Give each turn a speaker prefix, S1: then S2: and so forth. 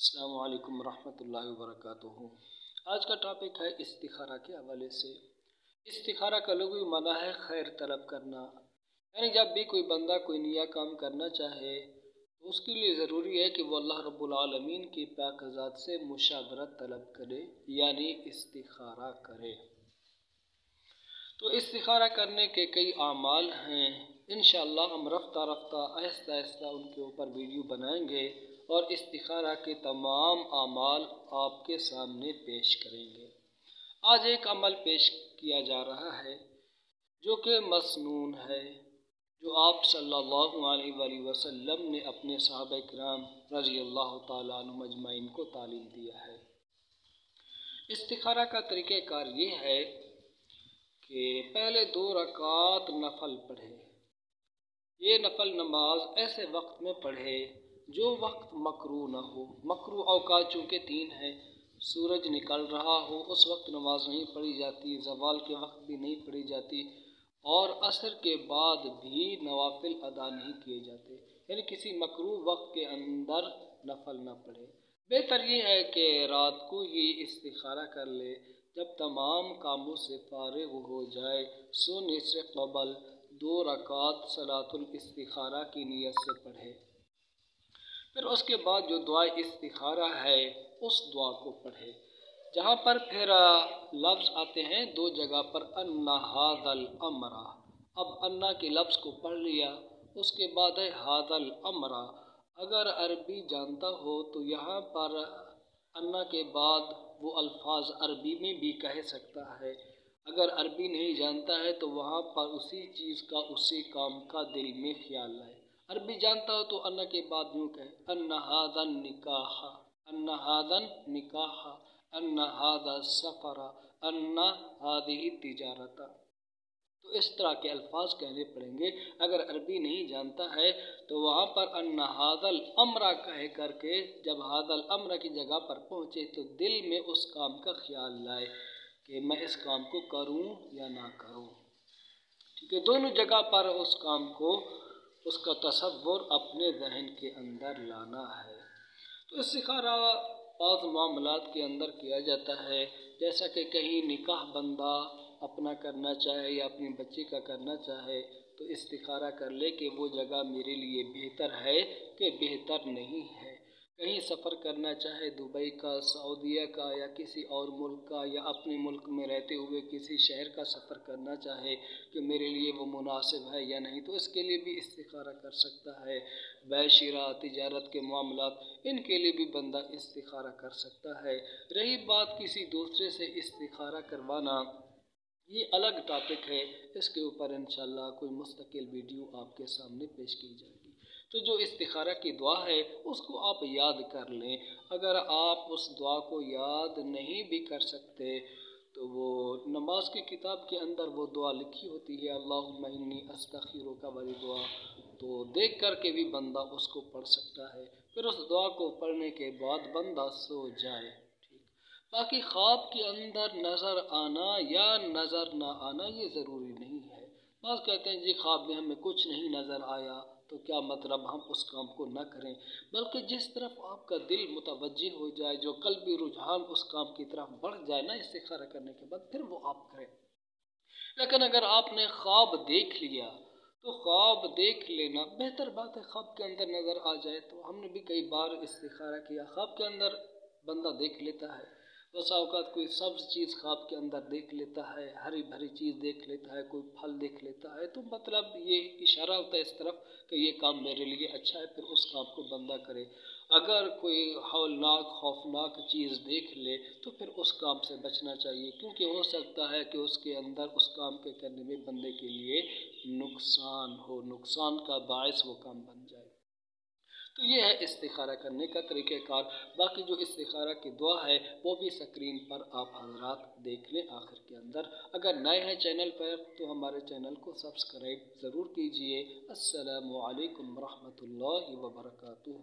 S1: السلام علیکم ورحمۃ اللہ وبرکاتہ۔ آج کا ٹاپک ہے استخارہ کے حوالے سے۔ استخارہ کا لغوی معنی ہے خیر طلب کرنا، یعنی جب بھی کوئی بندہ کوئی نیا کام کرنا چاہے تو اس کے لیے ضروری ہے کہ وہ اللہ رب العالمین کی پاک ذات سے مشاورت طلب کرے، یعنی استخارہ کرے۔ تو استخارہ کرنے کے کئی اعمال ہیں، انشاءاللہ ہم رفتہ رفتہ آہستہ آہستہ ان کے اوپر ویڈیو بنائیں گے اور استخارہ کے تمام اعمال آپ کے سامنے پیش کریں گے۔ آج ایک عمل پیش کیا جا رہا ہے جو کہ مسنون ہے، جو آپ صلی اللہ علیہ وآلہ وسلم نے اپنے صحابہ کرام رضی اللہ تعالیٰ عنہم اجمعین کو تعلیم دیا ہے۔ استخارہ کا طریقہ کار یہ ہے کہ پہلے 2 رکعات نفل پڑھے۔ یہ نفل نماز ایسے وقت میں پڑھے جو وقت مکروہ نہ ہو۔ مکروہ اوقات چونکہ 3 ہیں، سورج نکل رہا ہو اس وقت نماز نہیں پڑھی جاتی، زوال کے وقت بھی نہیں پڑھی جاتی، اور عصر کے بعد بھی نوافل ادا نہیں کیے جاتے، یعنی کسی مکروہ وقت کے اندر نفل نہ پڑھے۔ بہتر یہ ہے کہ رات کو ہی استخارہ کر لے، جب تمام کاموں سے فارغ ہو جائے سونے سے قبل 2 رکعات صلاۃ الاستخارہ کی نیت سے پڑھے، پھر اس کے بعد جو دعا استخارہ ہے اس دعا کو پڑھے، جہاں پر پھر لفظ آتے ہیں 2 جگہ پر ان ھذا الامر۔ اب انا کے لفظ کو پڑھ لیا، اس کے بعد ہے ھذا الامر۔ اگر عربی جانتا ہو تو یہاں پر انا کے بعد وہ الفاظ عربی میں بھی کہہ سکتا ہے، اگر عربی نہیں جانتا ہے تو وہاں پر اسی چیز کا اسی کام کا دل میں خیال لائے۔ عربی جانتا ہو تو انا کے بعد یوں کہے ان ھذا النکاح، ان ھذا النکاح، ان ھذا السفر، ان ھذہ التجارۃ۔ تو اس طرح کے الفاظ کہنے پڑیں گے۔ اگر عربی نہیں جانتا ہے تو وہاں پر ان ھذا الامر کہہ کر کے جب ھذا الامر کی جگہ پر پہنچے تو دل میں اس کام کا خیال لائے کہ میں اس کام کو کروں یا نہ کروں۔ ٹھیک ہے، دونوں جگہ پر اس کام کو، اس کا تصور اپنے ذہن کے اندر لانا ہے۔ تو استخارہ بعض معاملات کے اندر کیا جاتا ہے، جیسا کہ کہیں نکاح بندہ اپنا کرنا چاہے یا اپنی بچی کا کرنا چاہے تو استخارہ کر لے کہ وہ جگہ میرے لیے بہتر ہے کہ بہتر نہیں ہے۔ کہیں سفر کرنا چاہے دبئی کا، سعودیہ کا یا کسی اور ملک کا، یا اپنے ملک میں رہتے ہوئے کسی شہر کا سفر کرنا چاہے کہ میرے لیے وہ مناسب ہے یا نہیں، تو اس کے لیے بھی استخارہ کر سکتا ہے۔ بیع شراء، تجارت کے معاملات، ان کے لیے بھی بندہ استخارہ کر سکتا ہے۔ رہی بات کسی دوسرے سے استخارہ کروانا، یہ الگ ٹاپک ہے، اس کے اوپر انشاءاللہ کوئی مستقل ویڈیو آپ کے سامنے پیش کی جائے گی۔ تو جو استخارہ کی دعا ہے اس کو آپ یاد کر لیں۔ اگر آپ اس دعا کو یاد نہیں بھی کر سکتے تو وہ نماز کی کتاب کے اندر وہ دعا لکھی ہوتی ہے، اللہم انی استخیرک والی دعا، تو دیکھ کر کے بھی بندہ اس کو پڑھ سکتا ہے۔ پھر اس دعا کو پڑھنے کے بعد بندہ سو جائے۔ باقی خواب کے اندر نظر آنا یا نظر نہ آنا یہ ضروری نہیں ہے۔ بعض کہتے ہیں جی خواب میں ہمیں کچھ نہیں نظر آیا تو کیا مطلب ہم اس کام کو نہ کریں، بلکہ جس طرف آپ کا دل متوجہ ہو جائے، جو قلبی رجحان اس کام کی طرف بڑھ جائے نا استخارہ کرنے کے بعد، پھر وہ آپ کریں۔ لیکن اگر آپ نے خواب دیکھ لیا تو خواب دیکھ لینا بہتر بات ہے، خواب کے اندر نظر آ جائے تو ہم نے بھی کئی بار استخارہ کیا، خواب کے اندر بندہ دیکھ لیتا ہے، بسا اوقات کوئی سبز چیز خواب کے اندر دیکھ لیتا ہے، ہری بھری چیز دیکھ لیتا ہے، کوئی پھل دیکھ لیتا ہے، تو مطلب یہ اشارہ ہوتا ہے اس طرف کہ یہ کام میرے لیے اچھا ہے، پھر اس کام کو بندہ کرے۔ اگر کوئی ہولناک خوفناک چیز دیکھ لے تو پھر اس کام سے بچنا چاہیے، کیونکہ ہو سکتا ہے کہ اس کے اندر اس کام کے کرنے میں بندے کے لیے نقصان ہو، نقصان کا باعث وہ کام بن جائے۔ تو یہ ہے استخارہ کرنے کا طریقہ کار۔ باقی جو استخارہ کی دعا ہے وہ بھی اسکرین پر آپ حضرات دیکھ لیں آخر کے اندر۔ اگر نئے ہیں چینل پر تو ہمارے چینل کو سبسکرائب ضرور کیجئے۔ السلام علیکم ورحمۃ اللہ وبرکاتہ۔